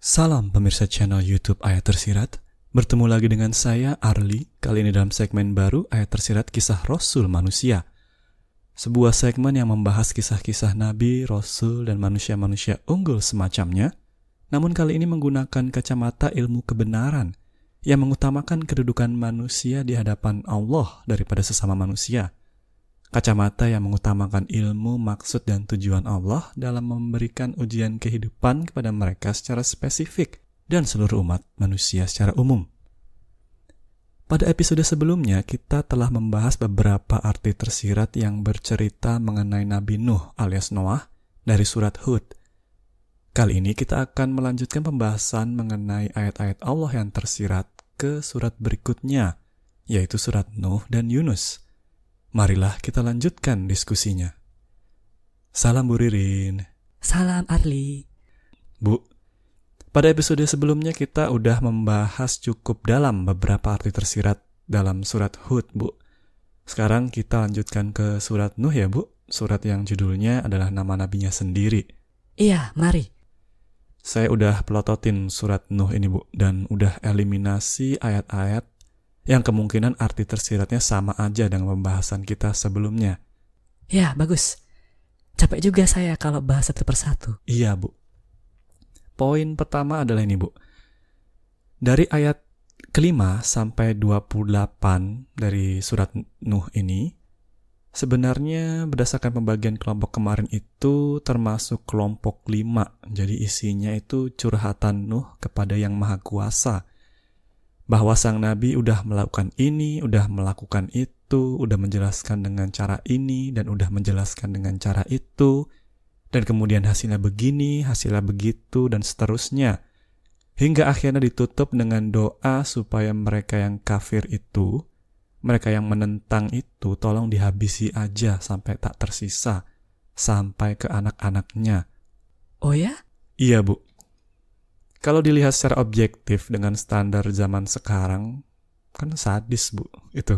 Salam pemirsa channel YouTube Ayat Tersirat. Bertemu lagi dengan saya, Arli. Kali ini dalam segmen baru Ayat Tersirat Kisah Rasul Manusia. Sebuah segmen yang membahas kisah-kisah Nabi, Rasul, dan manusia-manusia unggul semacamnya. Namun kali ini menggunakan kacamata ilmu kebenaran yang mengutamakan kedudukan manusia di hadapan Allah daripada sesama manusia. Kacamata yang mengutamakan ilmu, maksud, dan tujuan Allah dalam memberikan ujian kehidupan kepada mereka secara spesifik dan seluruh umat manusia secara umum. Pada episode sebelumnya, kita telah membahas beberapa arti tersirat yang bercerita mengenai Nabi Nuh alias Noah dari surat Hud. Kali ini kita akan melanjutkan pembahasan mengenai ayat-ayat Allah yang tersirat ke surat berikutnya, yaitu surat Nuh dan Yunus. Marilah kita lanjutkan diskusinya. Salam Bu Ririn. Salam Arli. Bu, pada episode sebelumnya kita udah membahas cukup dalam beberapa arti tersirat dalam surat Hud, Bu. Sekarang kita lanjutkan ke surat Nuh ya, Bu. Surat yang judulnya adalah nama nabinya sendiri. Iya, mari. Saya udah pelototin surat Nuh ini, Bu, dan udah eliminasi ayat-ayat yang kemungkinan arti tersiratnya sama aja dengan pembahasan kita sebelumnya. Ya, bagus. Capek juga saya kalau bahas satu persatu. Iya, Bu. Poin pertama adalah ini, Bu. Dari ayat kelima sampai 28 dari surat Nuh ini, sebenarnya berdasarkan pembagian kelompok kemarin itu termasuk kelompok 5. Jadi isinya itu curhatan Nuh kepada Yang Maha Kuasa. Bahwa sang Nabi udah melakukan ini, udah melakukan itu, udah menjelaskan dengan cara ini, dan udah menjelaskan dengan cara itu, dan kemudian hasilnya begini, hasilnya begitu, dan seterusnya. Hingga akhirnya ditutup dengan doa supaya mereka yang kafir itu, mereka yang menentang itu, tolong dihabisi aja sampai tak tersisa, sampai ke anak-anaknya. Oh ya? Iya, Bu. Kalau dilihat secara objektif dengan standar zaman sekarang, kan sadis, Bu, itu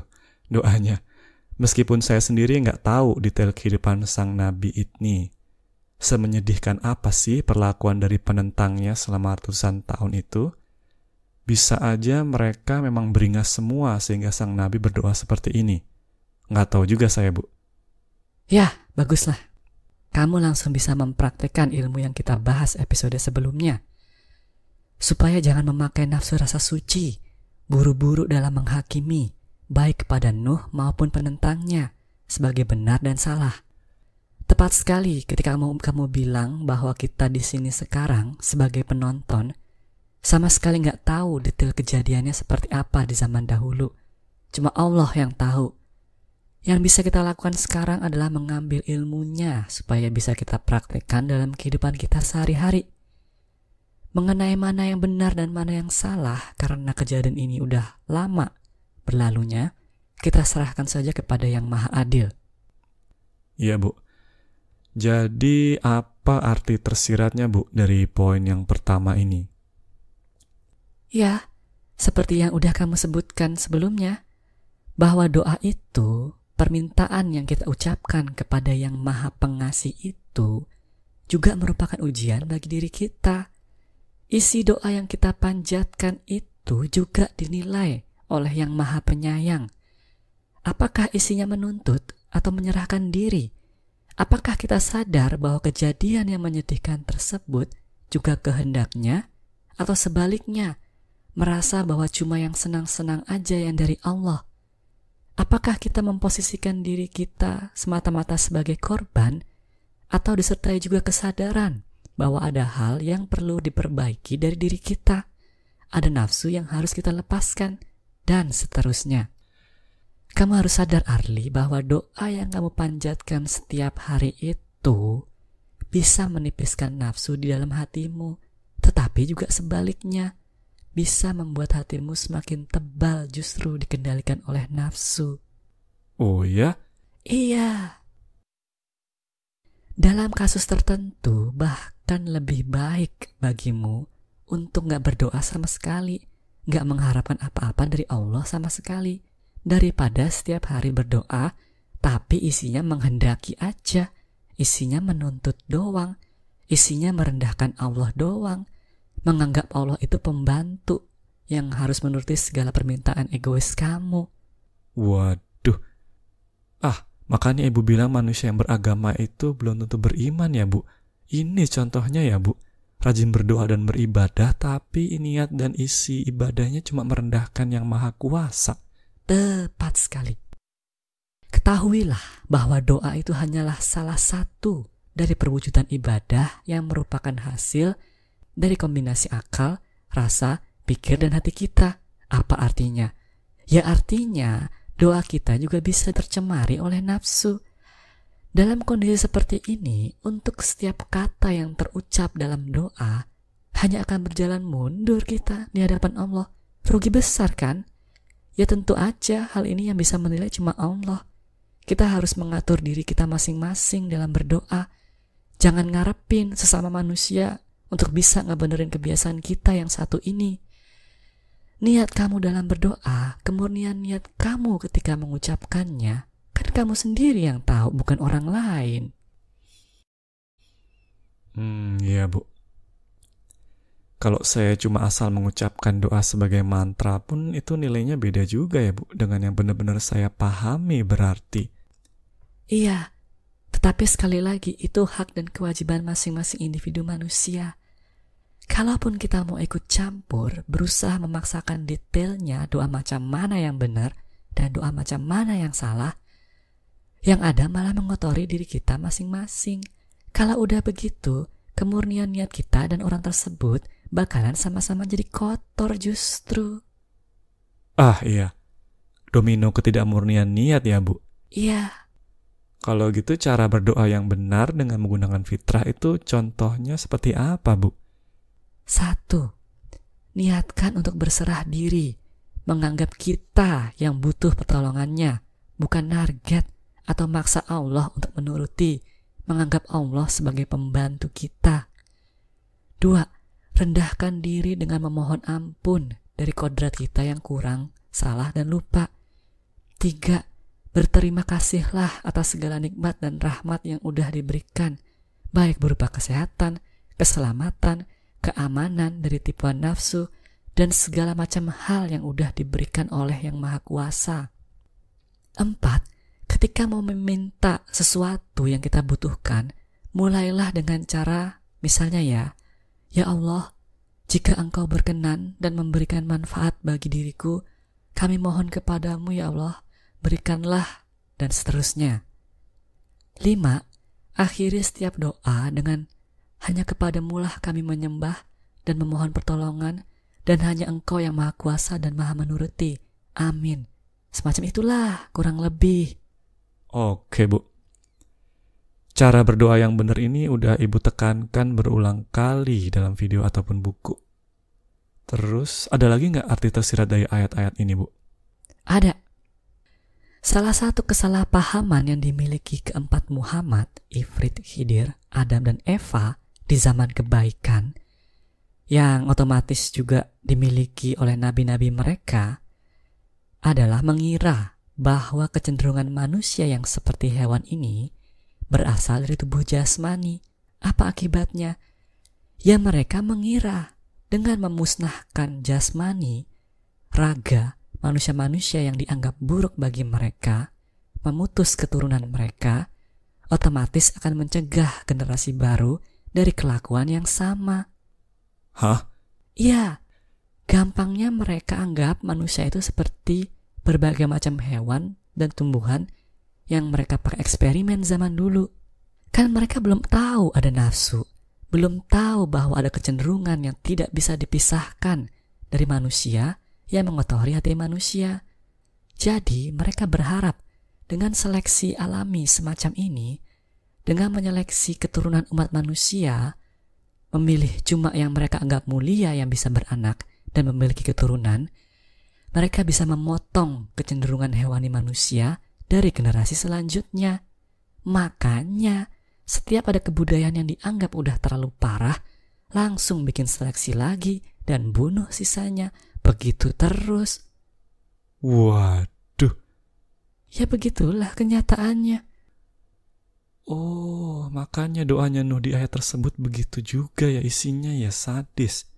doanya. Meskipun saya sendiri nggak tahu detail kehidupan sang Nabi ini. Semenyedihkan apa sih perlakuan dari penentangnya selama ratusan tahun itu? Bisa aja mereka memang beringas semua sehingga sang Nabi berdoa seperti ini. Nggak tahu juga saya, Bu. Ya, baguslah. Kamu langsung bisa mempraktekkan ilmu yang kita bahas episode sebelumnya. Supaya jangan memakai nafsu rasa suci, buru-buru dalam menghakimi, baik kepada Nuh maupun penentangnya, sebagai benar dan salah. Tepat sekali ketika kamu bilang bahwa kita di sini sekarang sebagai penonton, sama sekali nggak tahu detail kejadiannya seperti apa di zaman dahulu. Cuma Allah yang tahu. Yang bisa kita lakukan sekarang adalah mengambil ilmunya supaya bisa kita praktekkan dalam kehidupan kita sehari-hari. Mengenai mana yang benar dan mana yang salah karena kejadian ini udah lama berlalunya, kita serahkan saja kepada Yang Maha Adil. Iya, Bu. Jadi apa arti tersiratnya, Bu, dari poin yang pertama ini? Ya, seperti yang udah kamu sebutkan sebelumnya, bahwa doa itu, permintaan yang kita ucapkan kepada Yang Maha Pengasih itu, juga merupakan ujian bagi diri kita. Isi doa yang kita panjatkan itu juga dinilai oleh Yang Maha Penyayang. Apakah isinya menuntut atau menyerahkan diri? Apakah kita sadar bahwa kejadian yang menyedihkan tersebut juga kehendaknya? Atau sebaliknya, merasa bahwa cuma yang senang-senang aja yang dari Allah? Apakah kita memposisikan diri kita semata-mata sebagai korban? Atau disertai juga kesadaran bahwa ada hal yang perlu diperbaiki dari diri kita, ada nafsu yang harus kita lepaskan, dan seterusnya. Kamu harus sadar, Arli, bahwa doa yang kamu panjatkan setiap hari itu bisa menipiskan nafsu di dalam hatimu, tetapi juga sebaliknya, bisa membuat hatimu semakin tebal justru dikendalikan oleh nafsu. Oh ya? Iya. Dalam kasus tertentu, bahkan lebih baik bagimu untuk gak berdoa sama sekali, gak mengharapkan apa-apa dari Allah sama sekali, daripada setiap hari berdoa, tapi isinya menghendaki aja, isinya menuntut doang, isinya merendahkan Allah doang, menganggap Allah itu pembantu yang harus menuruti segala permintaan egois kamu. Waduh. Makanya ibu bilang manusia yang beragama itu belum tentu beriman ya, Bu. Ini contohnya ya, Bu. Rajin berdoa dan beribadah, tapi niat dan isi ibadahnya cuma merendahkan Yang Maha Kuasa. Tepat sekali. Ketahuilah bahwa doa itu hanyalah salah satu dari perwujudan ibadah yang merupakan hasil dari kombinasi akal, rasa, pikir, dan hati kita. Apa artinya? Ya artinya doa kita juga bisa tercemari oleh nafsu. Dalam kondisi seperti ini, untuk setiap kata yang terucap dalam doa, hanya akan berjalan mundur kita di hadapan Allah. Rugi besar kan? Ya tentu aja hal ini yang bisa menilai cuma Allah. Kita harus mengatur diri kita masing-masing dalam berdoa. Jangan ngarepin sesama manusia untuk bisa ngebenerin kebiasaan kita yang satu ini. Niat kamu dalam berdoa, kemurnian niat kamu ketika mengucapkannya, kan kamu sendiri yang tahu, bukan orang lain. Iya, Bu. Kalau saya cuma asal mengucapkan doa sebagai mantra pun itu nilainya beda juga ya, Bu, dengan yang benar-benar saya pahami berarti. Iya, tetapi sekali lagi itu hak dan kewajiban masing-masing individu manusia. Kalaupun kita mau ikut campur, berusaha memaksakan detailnya doa macam mana yang benar dan doa macam mana yang salah, yang ada malah mengotori diri kita masing-masing. Kalau udah begitu, kemurnian niat kita dan orang tersebut bakalan sama-sama jadi kotor justru. Iya. Domino ketidakmurnian niat ya, Bu? Iya. Kalau gitu cara berdoa yang benar dengan menggunakan fitrah itu contohnya seperti apa, Bu? 1. Niatkan untuk berserah diri, menganggap kita yang butuh pertolongannya, bukan target atau maksa Allah untuk menuruti, menganggap Allah sebagai pembantu kita. 2. Rendahkan diri dengan memohon ampun dari kodrat kita yang kurang, salah, dan lupa. 3. Berterima kasihlah atas segala nikmat dan rahmat yang udah diberikan, baik berupa kesehatan, keselamatan, keamanan dari tipuan nafsu, dan segala macam hal yang udah diberikan oleh Yang Maha Kuasa. 4. Ketika mau meminta sesuatu yang kita butuhkan, mulailah dengan cara, misalnya Ya Allah, jika Engkau berkenan dan memberikan manfaat bagi diriku, kami mohon kepadamu ya Allah, berikanlah, dan seterusnya. 5. Akhiri setiap doa dengan hanya kepadamulah kami menyembah dan memohon pertolongan, dan hanya Engkau yang Maha Kuasa dan Maha Menuruti. Amin. Semacam itulah kurang lebih. Oke, Bu. Cara berdoa yang benar ini udah Ibu tekankan berulang kali dalam video ataupun buku. Terus ada lagi nggak arti tersirat dari ayat-ayat ini, Bu? Ada. Salah satu kesalahpahaman yang dimiliki keempat Muhammad, Ifrit, Khidir, Adam, dan Eva di zaman kebaikan, yang otomatis juga dimiliki oleh nabi-nabi mereka, adalah mengira bahwa kecenderungan manusia yang seperti hewan ini berasal dari tubuh jasmani. Apa akibatnya? Ya mereka mengira dengan memusnahkan jasmani, raga, manusia-manusia yang dianggap buruk bagi mereka, memutus keturunan mereka, otomatis akan mencegah generasi baru dari kelakuan yang sama. Hah? Ya, gampangnya mereka anggap manusia itu seperti berbagai macam hewan dan tumbuhan yang mereka pakai eksperimen zaman dulu. Kan mereka belum tahu ada nafsu, belum tahu bahwa ada kecenderungan yang tidak bisa dipisahkan dari manusia yang mengotori hati manusia. Jadi mereka berharap dengan seleksi alami semacam ini, dengan menyeleksi keturunan umat manusia, memilih cuma yang mereka anggap mulia yang bisa beranak dan memiliki keturunan, mereka bisa memotong kecenderungan hewani manusia dari generasi selanjutnya. Makanya setiap ada kebudayaan yang dianggap udah terlalu parah, langsung bikin seleksi lagi dan bunuh sisanya. Begitu terus. Waduh. Ya begitulah kenyataannya. Oh, makanya doanya Nuh di ayat tersebut begitu juga ya isinya, ya sadis.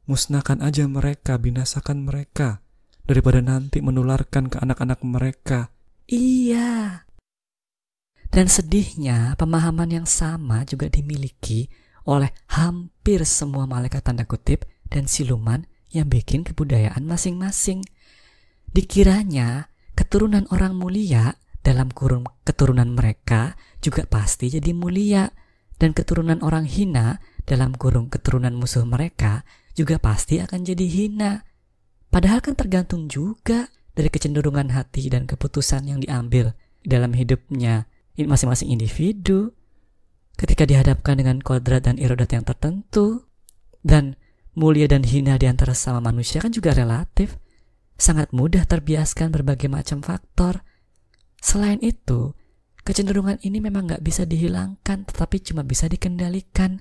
Musnahkan aja mereka, binasakan mereka, daripada nanti menularkan ke anak-anak mereka. Iya. Dan sedihnya, pemahaman yang sama juga dimiliki oleh hampir semua malaikat tanda kutip dan siluman yang bikin kebudayaan masing-masing. Dikiranya keturunan orang mulia dalam kurung keturunan mereka juga pasti jadi mulia, dan keturunan orang hina dalam kurung keturunan musuh mereka juga pasti akan jadi hina. Padahal kan tergantung juga dari kecenderungan hati dan keputusan yang diambil dalam hidupnya masing-masing individu. Ketika dihadapkan dengan kodrat dan irodat yang tertentu, dan mulia dan hina di antara sama manusia kan juga relatif, sangat mudah terbiaskan berbagai macam faktor. Selain itu, kecenderungan ini memang gak bisa dihilangkan, tetapi cuma bisa dikendalikan.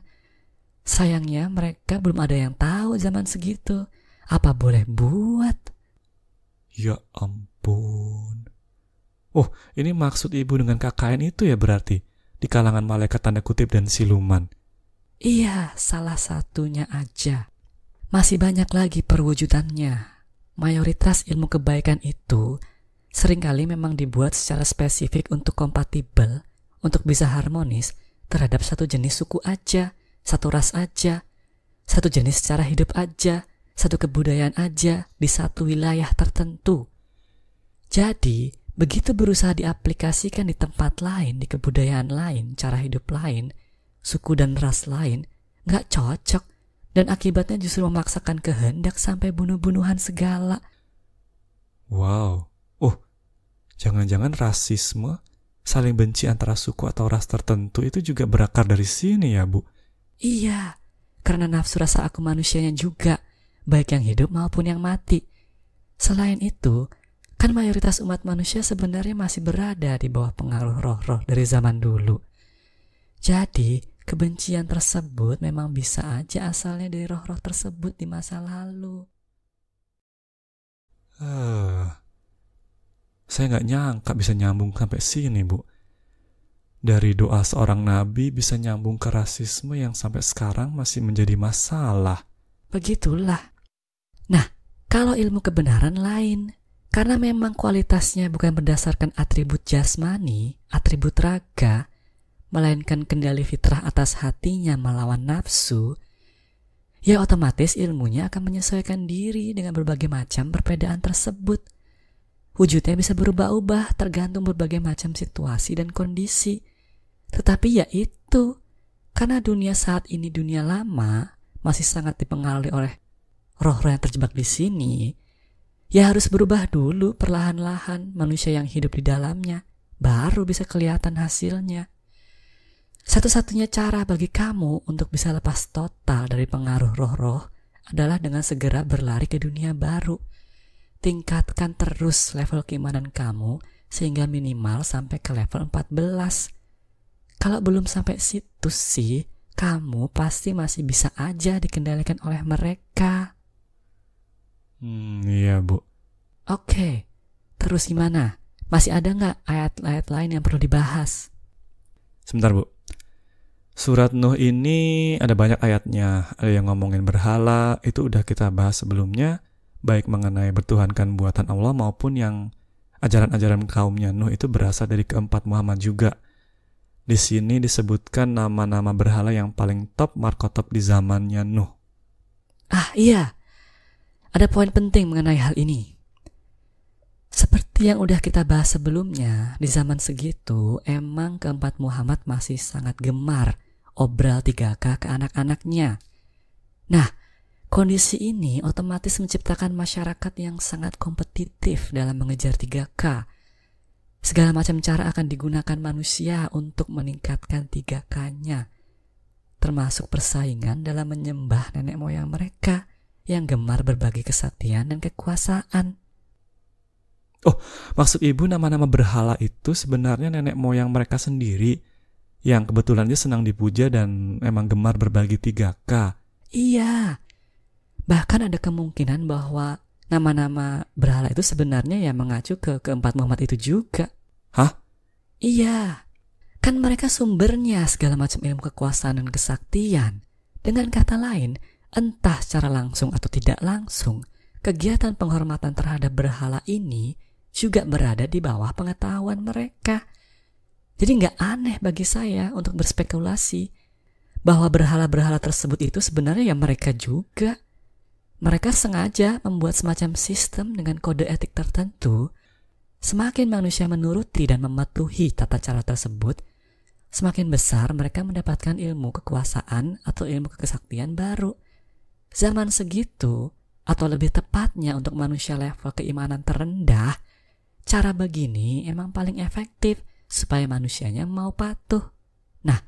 Sayangnya mereka belum ada yang tahu zaman segitu. Apa boleh buat? Ya ampun. Oh, ini maksud ibu dengan KKN itu ya berarti? Di kalangan malaikat tanda kutip dan siluman. Iya, salah satunya aja. Masih banyak lagi perwujudannya. Mayoritas ilmu kebaikan itu seringkali memang dibuat secara spesifik untuk kompatibel, untuk bisa harmonis terhadap satu jenis suku aja, satu ras aja, satu jenis cara hidup aja, satu kebudayaan aja di satu wilayah tertentu. Jadi, begitu berusaha diaplikasikan di tempat lain, di kebudayaan lain, cara hidup lain, suku dan ras lain, gak cocok, dan akibatnya justru memaksakan kehendak sampai bunuh-bunuhan segala. Wow. Oh, jangan-jangan rasisme, saling benci antara suku atau ras tertentu itu juga berakar dari sini ya, Bu? Iya, karena nafsu rasa aku manusianya juga, baik yang hidup maupun yang mati. Selain itu, kan mayoritas umat manusia sebenarnya masih berada di bawah pengaruh roh-roh dari zaman dulu. Jadi, kebencian tersebut memang bisa aja asalnya dari roh-roh tersebut di masa lalu. Saya nggak nyangka bisa nyambung sampai sini, Bu. Dari doa seorang nabi bisa nyambung ke rasisme yang sampai sekarang masih menjadi masalah. Begitulah. Nah, kalau ilmu kebenaran lain, karena memang kualitasnya bukan berdasarkan atribut jasmani, atribut raga, melainkan kendali fitrah atas hatinya melawan nafsu, ya otomatis ilmunya akan menyesuaikan diri dengan berbagai macam perbedaan tersebut. Wujudnya bisa berubah-ubah tergantung berbagai macam situasi dan kondisi. Tetapi ya itu, karena dunia saat ini dunia lama, masih sangat dipengaruhi oleh roh-roh yang terjebak di sini, ya harus berubah dulu perlahan-lahan manusia yang hidup di dalamnya, baru bisa kelihatan hasilnya. Satu-satunya cara bagi kamu untuk bisa lepas total dari pengaruh roh-roh adalah dengan segera berlari ke dunia baru. Tingkatkan terus level keimanan kamu sehingga minimal sampai ke level 14. Kalau belum sampai situ sih, kamu pasti masih bisa aja dikendalikan oleh mereka. Iya, Bu. Oke, terus gimana? Masih ada nggak ayat-ayat lain yang perlu dibahas? Sebentar, Bu. Surat Nuh ini ada banyak ayatnya. Ada yang ngomongin berhala, itu udah kita bahas sebelumnya, baik mengenai bertuhankan buatan Allah maupun yang ajaran-ajaran kaumnya Nuh itu berasal dari keempat Muhammad juga. Di sini disebutkan nama-nama berhala yang paling top markotop di zamannya Nuh. Ah iya, ada poin penting mengenai hal ini. Seperti yang udah kita bahas sebelumnya, di zaman segitu emang keempat Muhammad masih sangat gemar obral 3K ke anak-anaknya. Nah, kondisi ini otomatis menciptakan masyarakat yang sangat kompetitif dalam mengejar 3K. Segala macam cara akan digunakan manusia untuk meningkatkan 3K-nya, termasuk persaingan dalam menyembah nenek moyang mereka yang gemar berbagi kesaktian dan kekuasaan. Oh, maksud ibu nama-nama berhala itu sebenarnya nenek moyang mereka sendiri yang kebetulannya senang dipuja dan emang gemar berbagi 3K. Iya, bahkan ada kemungkinan bahwa nama-nama berhala itu sebenarnya ya mengacu ke keempat Muhammad itu juga. Hah? Iya, kan mereka sumbernya segala macam ilmu kekuasaan dan kesaktian. Dengan kata lain, entah secara langsung atau tidak langsung, kegiatan penghormatan terhadap berhala ini juga berada di bawah pengetahuan mereka. Jadi nggak aneh bagi saya untuk berspekulasi bahwa berhala-berhala tersebut itu sebenarnya ya mereka juga. Mereka sengaja membuat semacam sistem dengan kode etik tertentu. Semakin manusia menuruti dan mematuhi tata cara tersebut, semakin besar mereka mendapatkan ilmu kekuasaan atau ilmu kesaktian baru. Zaman segitu, atau lebih tepatnya untuk manusia level keimanan terendah, cara begini emang paling efektif supaya manusianya mau patuh. Nah,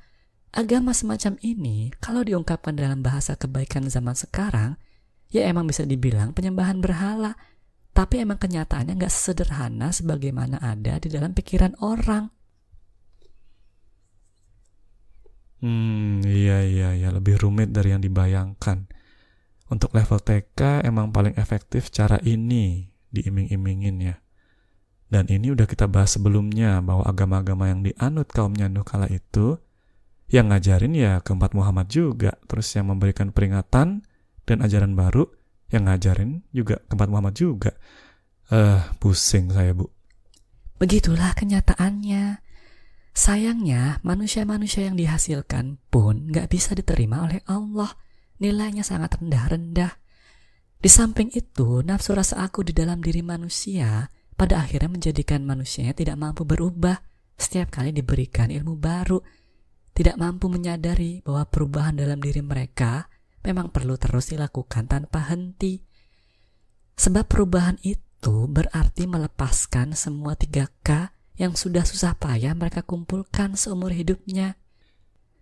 agama semacam ini kalau diungkapkan dalam bahasa kebaikan zaman sekarang, ya emang bisa dibilang penyembahan berhala. Tapi emang kenyataannya gak sederhana sebagaimana ada di dalam pikiran orang. Iya, lebih rumit dari yang dibayangkan. Untuk level TK emang paling efektif cara ini diiming-imingin ya. Dan ini udah kita bahas sebelumnya bahwa agama-agama yang dianut kaumnya Nuh kala itu yang ngajarin ya keempat Muhammad juga. Terus yang memberikan peringatan dan ajaran baru yang ngajarin juga keempat Muhammad juga. Pusing saya, Bu. Begitulah kenyataannya. Sayangnya manusia-manusia yang dihasilkan pun gak bisa diterima oleh Allah. Nilainya sangat rendah-rendah. Di samping itu, nafsu rasa aku di dalam diri manusia pada akhirnya menjadikan manusianya tidak mampu berubah setiap kali diberikan ilmu baru. Tidak mampu menyadari bahwa perubahan dalam diri mereka memang perlu terus dilakukan tanpa henti. Sebab perubahan itu berarti melepaskan semua 3K yang sudah susah payah mereka kumpulkan seumur hidupnya.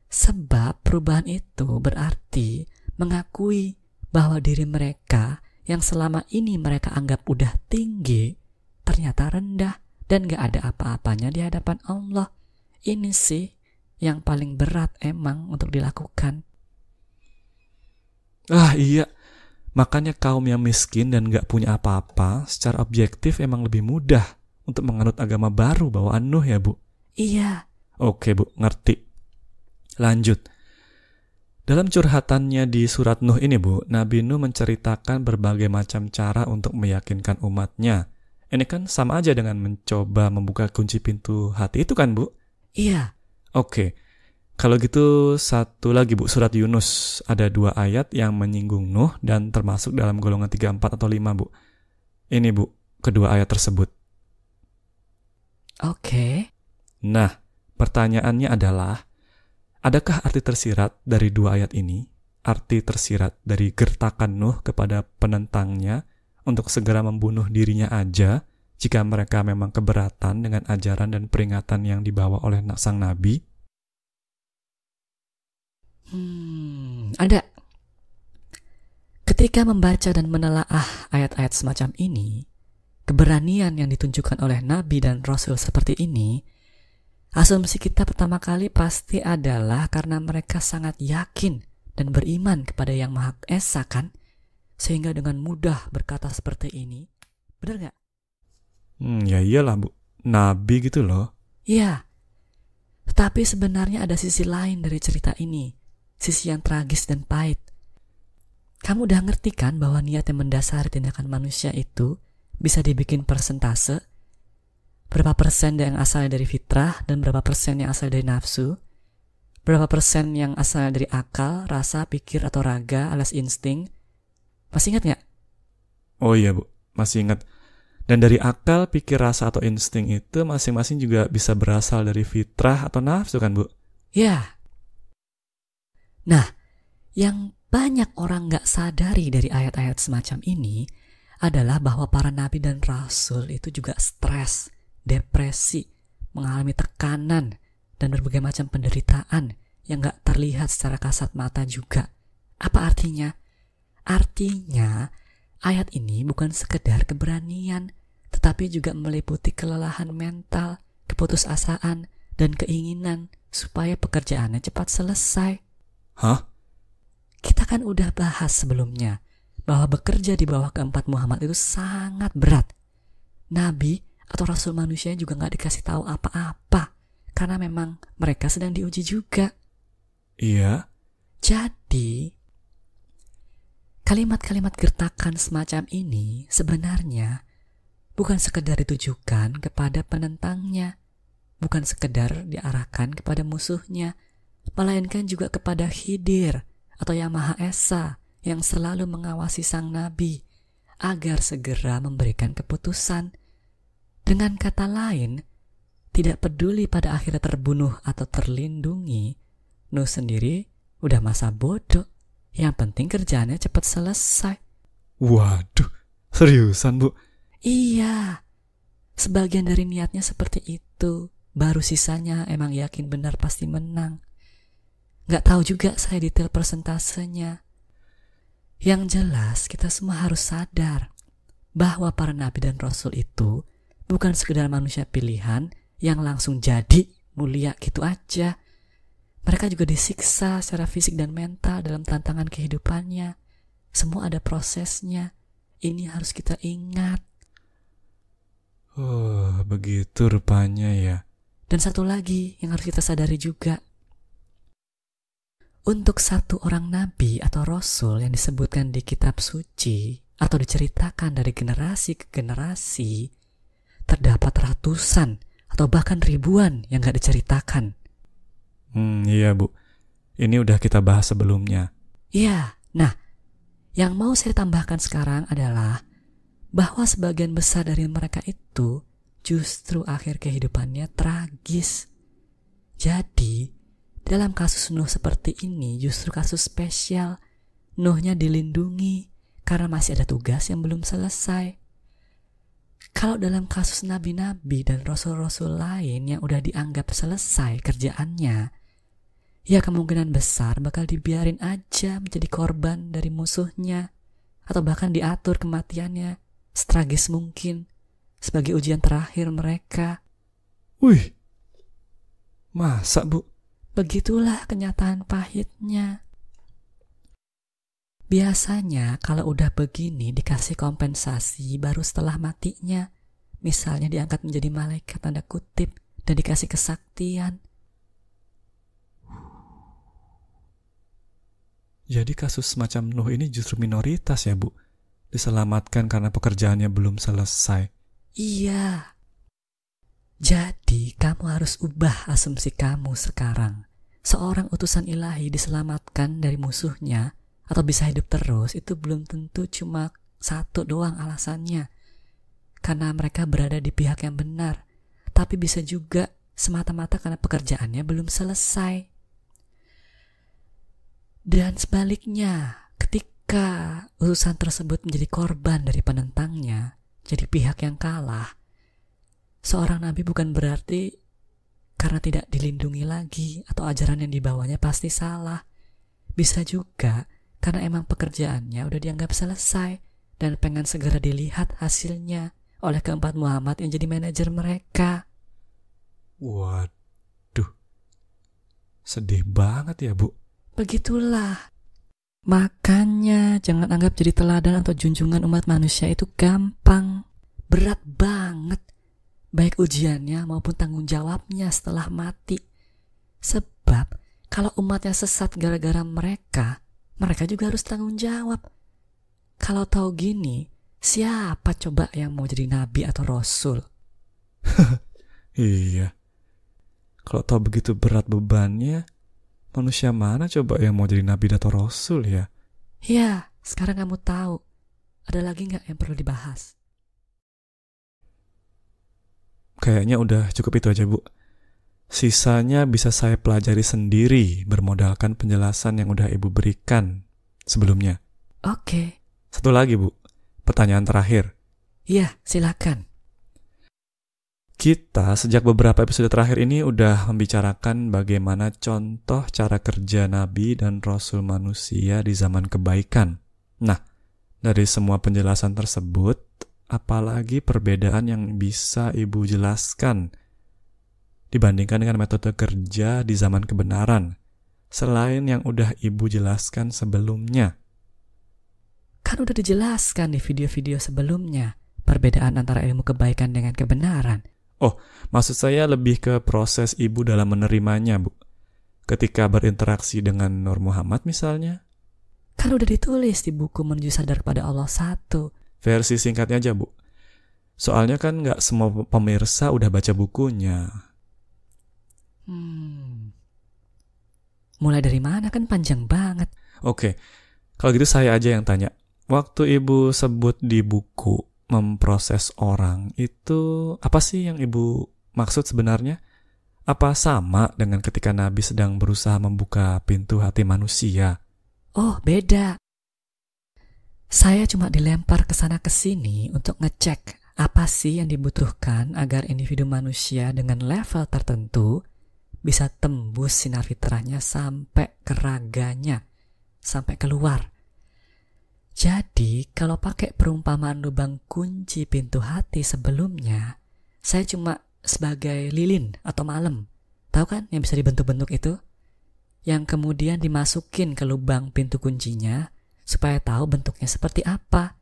Sebab perubahan itu berarti mengakui bahwa diri mereka yang selama ini mereka anggap udah tinggi, ternyata rendah dan gak ada apa-apanya di hadapan Allah. Ini sih yang paling berat emang untuk dilakukan. Iya. Makanya kaum yang miskin dan gak punya apa-apa secara objektif emang lebih mudah untuk menganut agama baru bawaan Nuh ya, Bu? Iya. Oke, Bu, ngerti. Lanjut. Dalam curhatannya di surat Nuh ini, Bu, Nabi Nuh menceritakan berbagai macam cara untuk meyakinkan umatnya. Ini kan sama aja dengan mencoba membuka kunci pintu hati itu kan, Bu? Iya. Oke. Kalau gitu satu lagi, Bu, surat Yunus. Ada 2 ayat yang menyinggung Nuh dan termasuk dalam golongan 3, 4, atau 5, Bu. Ini, Bu, kedua ayat tersebut. Oke. Nah, pertanyaannya adalah, adakah arti tersirat dari 2 ayat ini? Arti tersirat dari gertakan Nuh kepada penentangnya untuk segera membunuh dirinya aja jika mereka memang keberatan dengan ajaran dan peringatan yang dibawa oleh sang Nabi? Ada. Ketika membaca dan menelaah ayat-ayat semacam ini, keberanian yang ditunjukkan oleh Nabi dan Rasul seperti ini, asumsi kita pertama kali pasti adalah karena mereka sangat yakin dan beriman kepada Yang Maha Esa kan? Sehingga dengan mudah berkata seperti ini. Benar gak? Ya iyalah, Bu. Nabi gitu loh. Iya. Tetapi sebenarnya ada sisi lain dari cerita ini. Sisi yang tragis dan pahit. Kamu udah ngerti kan bahwa niat yang mendasari tindakan manusia itu bisa dibikin persentase? Berapa persen yang asalnya dari fitrah dan berapa persen yang asalnya dari nafsu? Berapa persen yang asalnya dari akal, rasa, pikir, atau raga alias insting? Masih ingat gak? Oh iya, Bu. Masih ingat. Dan dari akal, pikir, rasa, atau insting itu masing-masing juga bisa berasal dari fitrah atau nafsu kan, Bu? Ya. Nah, yang banyak orang gak sadari dari ayat-ayat semacam ini adalah bahwa para nabi dan rasul itu juga stres, depresi, mengalami tekanan, dan berbagai macam penderitaan yang gak terlihat secara kasat mata juga. Apa artinya? Artinya, ayat ini bukan sekedar keberanian, tetapi juga meliputi kelelahan mental, keputusasaan, dan keinginan supaya pekerjaannya cepat selesai. Hah? Kita kan udah bahas sebelumnya bahwa bekerja di bawah keempat Muhammad itu sangat berat. Nabi atau Rasul manusia juga gak dikasih tahu apa-apa karena memang mereka sedang diuji juga. Iya. Jadi, Kalimat-kalimat gertakan semacam ini sebenarnya bukan sekedar ditujukan kepada penentangnya, bukan sekedar diarahkan kepada musuhnya, melainkan juga kepada Khidir atau Yang Maha Esa yang selalu mengawasi sang nabi agar segera memberikan keputusan. Dengan kata lain, tidak peduli pada akhirnya terbunuh atau terlindungi, Nuh sendiri udah masa bodoh. Yang penting kerjaannya cepat selesai. Waduh, seriusan Bu? Iya, sebagian dari niatnya seperti itu. Baru sisanya emang yakin benar pasti menang. Gak tahu juga saya detail persentasenya. Yang jelas kita semua harus sadar bahwa para nabi dan rasul itu bukan sekedar manusia pilihan yang langsung jadi mulia gitu aja. Mereka juga disiksa secara fisik dan mental dalam tantangan kehidupannya. Semua ada prosesnya. Ini harus kita ingat. Oh, begitu rupanya ya. Dan satu lagi yang harus kita sadari juga. Untuk satu orang nabi atau rasul yang disebutkan di kitab suci atau diceritakan dari generasi ke generasi, terdapat ratusan atau bahkan ribuan yang gak diceritakan. Iya Bu, ini udah kita bahas sebelumnya. Iya, nah yang mau saya tambahkan sekarang adalah bahwa sebagian besar dari mereka itu justru akhir kehidupannya tragis. Jadi dalam kasus Nuh seperti ini justru kasus spesial. Nuhnya dilindungi karena masih ada tugas yang belum selesai. Kalau dalam kasus nabi-nabi dan rasul-rasul lain yang udah dianggap selesai kerjaannya, ya kemungkinan besar bakal dibiarin aja menjadi korban dari musuhnya, atau bahkan diatur kematiannya setragis mungkin sebagai ujian terakhir mereka. Wih, masa Bu? Begitulah kenyataan pahitnya. Biasanya kalau udah begini dikasih kompensasi baru setelah matinya. Misalnya diangkat menjadi malaikat tanda kutip dan dikasih kesaktian. Jadi kasus semacam Nuh ini justru minoritas ya Bu? Diselamatkan karena pekerjaannya belum selesai. Iya. Jadi kamu harus ubah asumsi kamu sekarang. Seorang utusan ilahi diselamatkan dari musuhnya atau bisa hidup terus itu belum tentu cuma satu doang alasannya. Karena mereka berada di pihak yang benar. Tapi bisa juga semata-mata karena pekerjaannya belum selesai. Dan sebaliknya, ketika utusan tersebut menjadi korban dari penentangnya, jadi pihak yang kalah, seorang nabi bukan berarti karena tidak dilindungi lagi atau ajaran yang dibawanya pasti salah. Bisa juga karena emang pekerjaannya udah dianggap selesai dan pengen segera dilihat hasilnya oleh keempat Muhammad yang jadi manajer mereka. Waduh, sedih banget ya Bu. Begitulah. Makanya jangan anggap jadi teladan atau junjungan umat manusia itu gampang. Berat banget. Baik ujiannya maupun tanggung jawabnya setelah mati. Sebab kalau umatnya sesat gara-gara mereka, mereka juga harus tanggung jawab. Kalau tahu gini, siapa coba yang mau jadi nabi atau rasul? Iya. Kalau tahu begitu berat bebannya, manusia mana coba yang mau jadi nabi atau rasul ya? Ya, sekarang kamu tahu. Ada lagi gak yang perlu dibahas? Kayaknya udah cukup itu aja Bu. Sisanya bisa saya pelajari sendiri bermodalkan penjelasan yang udah Ibu berikan sebelumnya. Oke. Satu lagi Bu, pertanyaan terakhir. Iya, silakan. Kita sejak beberapa episode terakhir ini udah membicarakan bagaimana contoh cara kerja nabi dan rasul manusia di zaman kebaikan. Nah, dari semua penjelasan tersebut, apalagi perbedaan yang bisa Ibu jelaskan dibandingkan dengan metode kerja di zaman kebenaran, selain yang udah Ibu jelaskan sebelumnya? Kan udah dijelaskan di video-video sebelumnya, perbedaan antara ilmu kebaikan dengan kebenaran. Oh, maksud saya lebih ke proses Ibu dalam menerimanya, Bu. Ketika berinteraksi dengan Nur Muhammad misalnya. Kan udah ditulis di buku Menuju Sadar Kepada Allah 1. Versi singkatnya aja, Bu. Soalnya kan nggak semua pemirsa udah baca bukunya. Mulai dari mana, kan panjang banget. Oke, kalau gitu saya aja yang tanya. Waktu Ibu sebut di buku memproses orang, itu apa sih yang Ibu maksud sebenarnya? Apa sama dengan ketika Nabi sedang berusaha membuka pintu hati manusia? Oh, beda. Saya cuma dilempar ke sana ke sini untuk ngecek apa sih yang dibutuhkan agar individu manusia dengan level tertentu bisa tembus sinar fitrahnya sampai ke raganya, sampai keluar. Jadi, kalau pakai perumpamaan lubang kunci pintu hati sebelumnya, saya cuma sebagai lilin atau malem. Tahu kan yang bisa dibentuk-bentuk itu? Yang kemudian dimasukin ke lubang pintu kuncinya supaya tahu bentuknya seperti apa,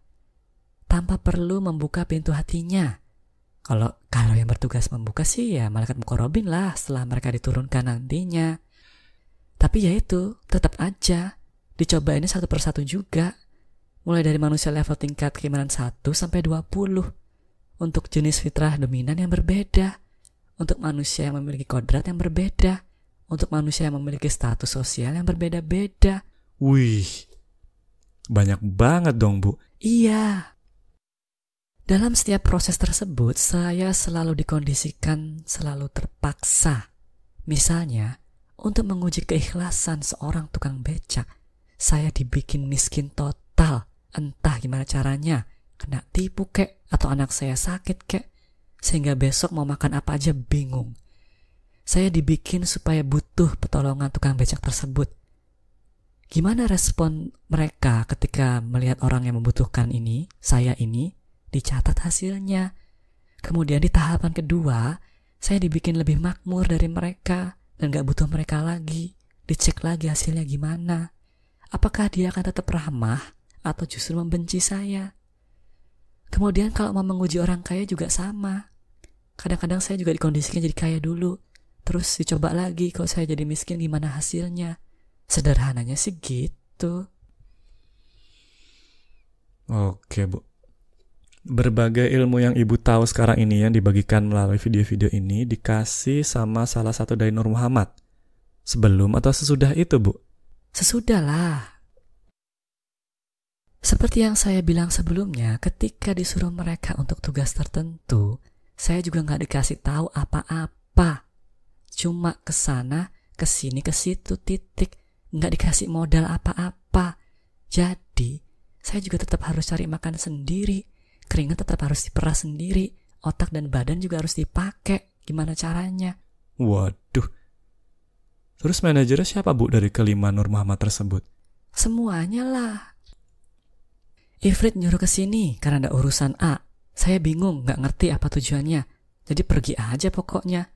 tanpa perlu membuka pintu hatinya. Kalau yang bertugas membuka sih ya malaikat muqarrabin lah setelah mereka diturunkan nantinya. Tapi ya itu, tetap aja dicobainnya satu persatu juga. Mulai dari manusia level tingkat keimanan 1 sampai 20. Untuk jenis fitrah dominan yang berbeda, untuk manusia yang memiliki kodrat yang berbeda, untuk manusia yang memiliki status sosial yang berbeda-beda. Wih, banyak banget dong, Bu. Iya. Dalam setiap proses tersebut, saya selalu dikondisikan, selalu terpaksa. Misalnya, untuk menguji keikhlasan seorang tukang becak, saya dibikin miskin total. Entah gimana caranya, kena tipu kek, atau anak saya sakit kek, sehingga besok mau makan apa aja bingung. Saya dibikin supaya butuh pertolongan tukang becak tersebut. Gimana respon mereka ketika melihat orang yang membutuhkan ini, saya ini, dicatat hasilnya. Kemudian di tahapan kedua, saya dibikin lebih makmur dari mereka dan gak butuh mereka lagi. Dicek lagi hasilnya gimana. Apakah dia akan tetap ramah atau justru membenci saya? Kemudian kalau mau menguji orang kaya juga sama. Kadang-kadang saya juga dikondisikan jadi kaya dulu, terus dicoba lagi kalau saya jadi miskin gimana hasilnya. Sederhananya sih gitu. Oke, Bu. Berbagai ilmu yang Ibu tahu sekarang ini yang dibagikan melalui video-video ini dikasih sama salah satu dari Nur Muhammad. Sebelum atau sesudah itu, Bu? Sesudahlah. Seperti yang saya bilang sebelumnya, ketika disuruh mereka untuk tugas tertentu, saya juga gak dikasih tahu apa-apa. Cuma kesana, kesini, ke situ, titik. Gak dikasih modal apa-apa. Jadi, saya juga tetap harus cari makan sendiri. Keringat tetap harus diperas sendiri. Otak dan badan juga harus dipakai. Gimana caranya? Waduh. Terus manajernya siapa, Bu, dari kelima Nur Muhammad tersebut? Semuanya lah. Ifrit nyuruh ke sini karena ada urusan A. Saya bingung, gak ngerti apa tujuannya. Jadi pergi aja pokoknya.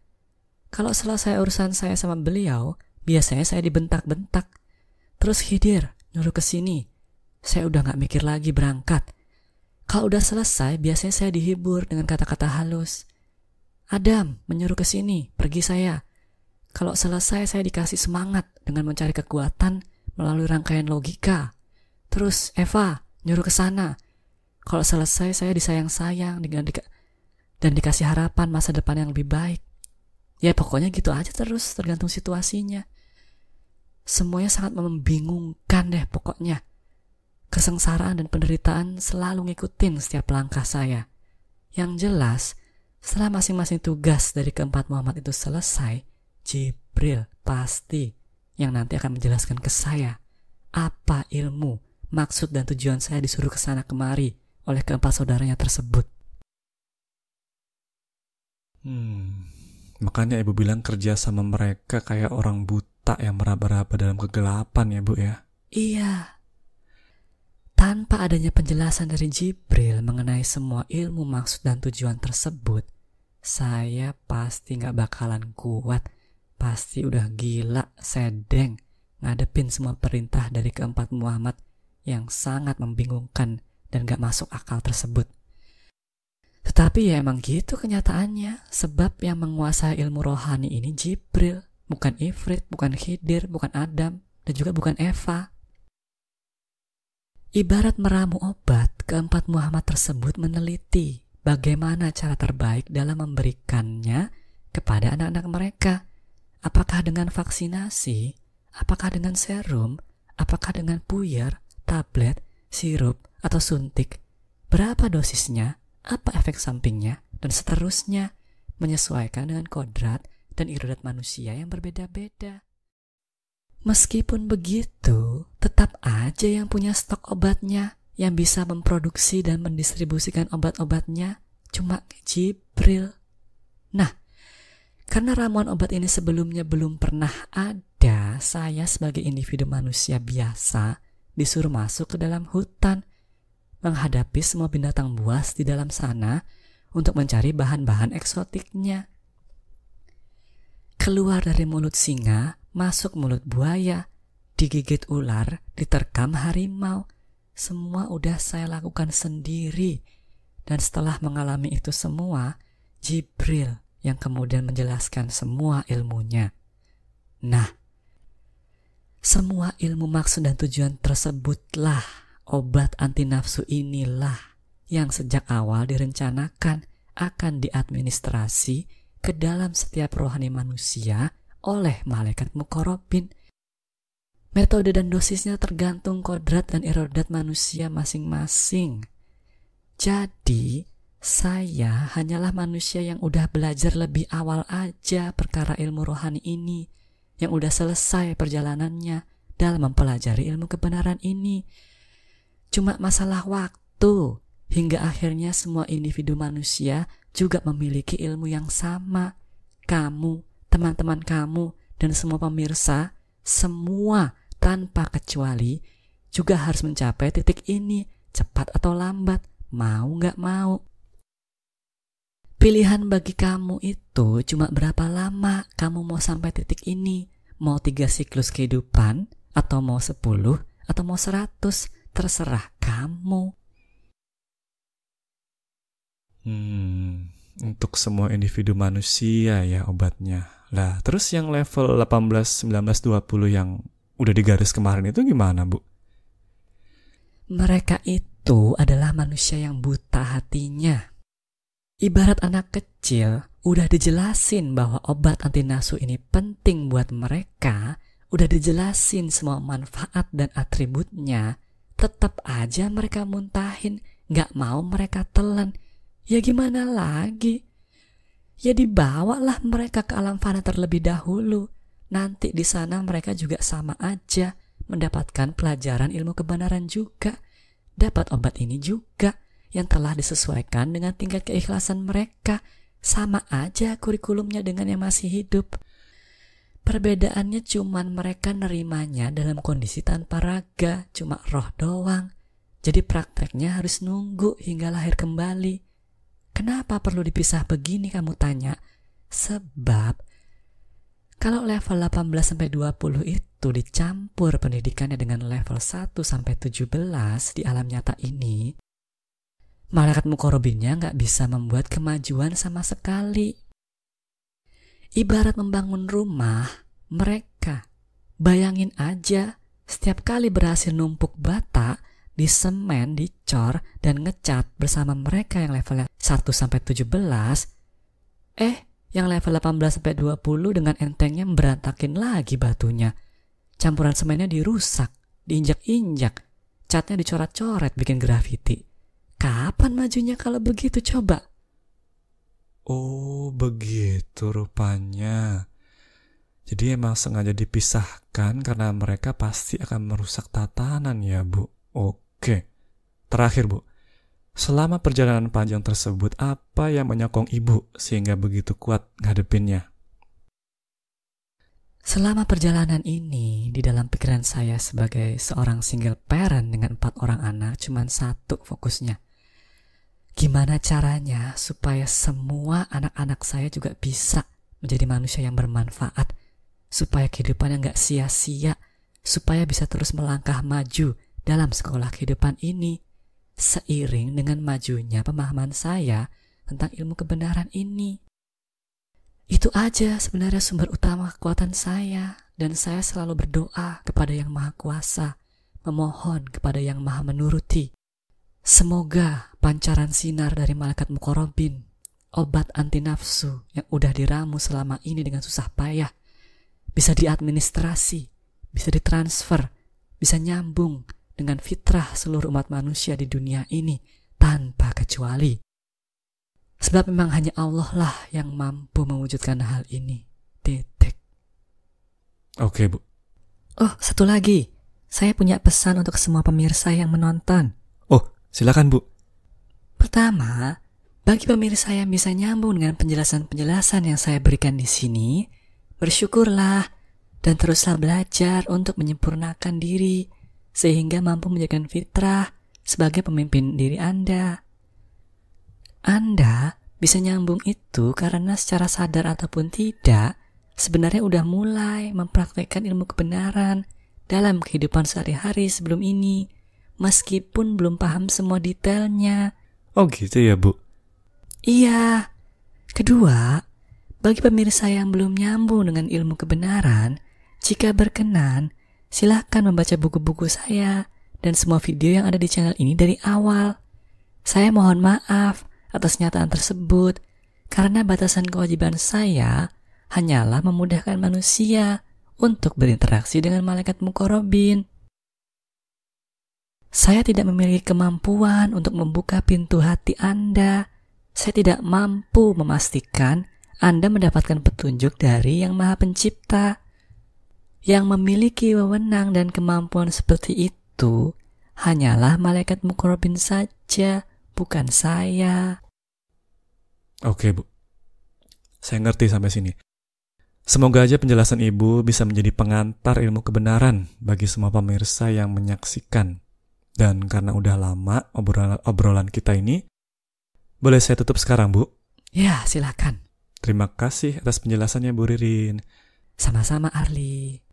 Kalau selesai urusan saya sama beliau, biasanya saya dibentak-bentak. Terus Khidir nyuruh ke sini. Saya udah gak mikir lagi berangkat. Kalau udah selesai, biasanya saya dihibur dengan kata-kata halus. Adam menyuruh ke sini, pergi saya. Kalau selesai, saya dikasih semangat dengan mencari kekuatan melalui rangkaian logika. Terus Eva nyuruh ke sana. Kalau selesai, saya disayang-sayang dan dikasih harapan masa depan yang lebih baik. Ya pokoknya gitu aja terus, tergantung situasinya. Semuanya sangat membingungkan deh pokoknya. Kesengsaraan dan penderitaan selalu ngikutin setiap langkah saya. Yang jelas, setelah masing-masing tugas dari keempat Muhammad itu selesai, Jibril pasti yang nanti akan menjelaskan ke saya apa ilmu, maksud dan tujuan saya disuruh ke sana kemari oleh keempat saudaranya tersebut. Makanya Ibu bilang kerja sama mereka kayak orang buta yang meraba-raba dalam kegelapan ya, Bu ya? Iya. Tanpa adanya penjelasan dari Jibril mengenai semua ilmu, maksud dan tujuan tersebut, saya pasti gak bakalan kuat. Pasti udah gila, sedeng, ngadepin semua perintah dari keempat Muhammad yang sangat membingungkan dan gak masuk akal tersebut. Tetapi ya emang gitu kenyataannya, sebab yang menguasai ilmu rohani ini Jibril, bukan Ifrit, bukan Khidir, bukan Adam, dan juga bukan Eva. Ibarat meramu obat, keempat Muhammad tersebut meneliti bagaimana cara terbaik dalam memberikannya kepada anak-anak mereka. Apakah dengan vaksinasi, apakah dengan serum, apakah dengan puyer, tablet, sirup, atau suntik. Berapa dosisnya, apa efek sampingnya, dan seterusnya, menyesuaikan dengan kodrat dan irodat manusia yang berbeda-beda. Meskipun begitu, tetap aja yang punya stok obatnya, yang bisa memproduksi dan mendistribusikan obat-obatnya, cuma Jibril. Nah, karena ramuan obat ini sebelumnya belum pernah ada, saya sebagai individu manusia biasa disuruh masuk ke dalam hutan, menghadapi semua binatang buas di dalam sana untuk mencari bahan-bahan eksotiknya. Keluar dari mulut singa, masuk mulut buaya, digigit ular, diterkam harimau. Semua udah saya lakukan sendiri. Dan setelah mengalami itu semua, Jibril yang kemudian menjelaskan semua ilmunya. Nah, semua ilmu maksud dan tujuan tersebutlah obat anti nafsu inilah yang sejak awal direncanakan akan diadministrasi ke dalam setiap rohani manusia oleh malaikat muqarrabin. Metode dan dosisnya tergantung kodrat dan irodat manusia masing-masing. Jadi, saya hanyalah manusia yang udah belajar lebih awal aja perkara ilmu rohani ini, yang udah selesai perjalanannya dalam mempelajari ilmu kebenaran ini. Cuma masalah waktu, hingga akhirnya semua individu manusia juga memiliki ilmu yang sama. Kamu, teman-teman kamu, dan semua pemirsa, semua tanpa kecuali juga harus mencapai titik ini, cepat atau lambat, mau gak mau. Pilihan bagi kamu itu cuma berapa lama kamu mau sampai titik ini. Mau 3 siklus kehidupan, atau mau 10, atau mau 100, terserah kamu. Untuk semua individu manusia ya obatnya. Lah, terus yang level 18, 19, 20 yang udah digaris kemarin itu gimana, Bu? Mereka itu adalah manusia yang buta hatinya. Ibarat anak kecil, udah dijelasin bahwa obat anti nafsu ini penting buat mereka, udah dijelasin semua manfaat dan atributnya, tetap aja mereka muntahin, gak mau mereka telan. Ya gimana lagi? Ya dibawalah mereka ke alam fana terlebih dahulu. Nanti di sana mereka juga sama aja mendapatkan pelajaran ilmu kebenaran juga, dapat obat ini juga yang telah disesuaikan dengan tingkat keikhlasan mereka. Sama aja kurikulumnya dengan yang masih hidup. Perbedaannya cuman mereka nerimanya dalam kondisi tanpa raga, cuma roh doang. Jadi prakteknya harus nunggu hingga lahir kembali. Kenapa perlu dipisah begini kamu tanya? Sebab kalau level 18-20 itu dicampur pendidikannya dengan level 1-17 di alam nyata ini, malaikat muqarrabinnya gak bisa membuat kemajuan sama sekali. Ibarat membangun rumah, mereka bayangin aja setiap kali berhasil numpuk bata, disemen, dicor, dan ngecat bersama mereka yang level 1-17, yang level 18-20 dengan entengnya berantakin lagi batunya. Campuran semennya dirusak, diinjak-injak, catnya dicoret-coret bikin grafiti. Kapan majunya kalau begitu coba? Oh, begitu rupanya. Jadi emang sengaja dipisahkan karena mereka pasti akan merusak tatanan ya, Bu. Oke. Terakhir, Bu. Selama perjalanan panjang tersebut, apa yang menyokong Ibu sehingga begitu kuat ngadepinnya? Selama perjalanan ini, di dalam pikiran saya sebagai seorang single parent dengan 4 orang anak, cuma satu fokusnya. Gimana caranya supaya semua anak-anak saya juga bisa menjadi manusia yang bermanfaat, supaya kehidupannya gak sia-sia, supaya bisa terus melangkah maju dalam sekolah kehidupan ini, seiring dengan majunya pemahaman saya tentang ilmu kebenaran ini. Itu aja sebenarnya sumber utama kekuatan saya, dan saya selalu berdoa kepada Yang Maha Kuasa, memohon kepada Yang Maha Menuruti. Semoga pancaran sinar dari malaikat muqarrabin, obat anti nafsu yang udah diramu selama ini dengan susah payah, bisa diadministrasi, bisa ditransfer, bisa nyambung dengan fitrah seluruh umat manusia di dunia ini tanpa kecuali. Sebab memang hanya Allah lah yang mampu mewujudkan hal ini. Titik. Oke, Bu. Oh, satu lagi. Saya punya pesan untuk semua pemirsa yang menonton. Oh, silakan, Bu. Pertama, bagi pemirsa yang bisa nyambung dengan penjelasan-penjelasan yang saya berikan di sini, bersyukurlah dan teruslah belajar untuk menyempurnakan diri sehingga mampu menjaga fitrah sebagai pemimpin diri Anda. Anda bisa nyambung itu karena secara sadar ataupun tidak, sebenarnya udah mulai mempraktekkan ilmu kebenaran dalam kehidupan sehari-hari sebelum ini, meskipun belum paham semua detailnya. Oh gitu ya, Bu? Iya. Kedua, bagi pemirsa yang belum nyambung dengan ilmu kebenaran, jika berkenan, silahkan membaca buku-buku saya dan semua video yang ada di channel ini dari awal. Saya mohon maaf atas nyataan tersebut, karena batasan kewajiban saya hanyalah memudahkan manusia untuk berinteraksi dengan malaikat muqarrabin. Saya tidak memiliki kemampuan untuk membuka pintu hati Anda. Saya tidak mampu memastikan Anda mendapatkan petunjuk dari Yang Maha Pencipta. Yang memiliki wewenang dan kemampuan seperti itu hanyalah malaikat muqarrabin saja, bukan saya. Oke, Bu. Saya ngerti sampai sini. Semoga aja penjelasan Ibu bisa menjadi pengantar ilmu kebenaran bagi semua pemirsa yang menyaksikan. Dan karena udah lama obrolan kita ini, boleh saya tutup sekarang, Bu? Ya, silakan. Terima kasih atas penjelasannya, Bu Ririn. Sama-sama, Arli.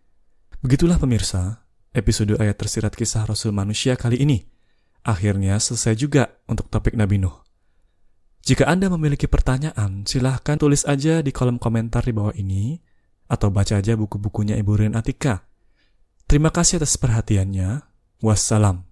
Begitulah pemirsa, episode ayat tersirat kisah Rasul manusia kali ini. Akhirnya selesai juga untuk topik Nabi Nuh. Jika Anda memiliki pertanyaan, silahkan tulis aja di kolom komentar di bawah ini, atau baca aja buku-bukunya Ibu Ririn Atika. Terima kasih atas perhatiannya. Wassalam.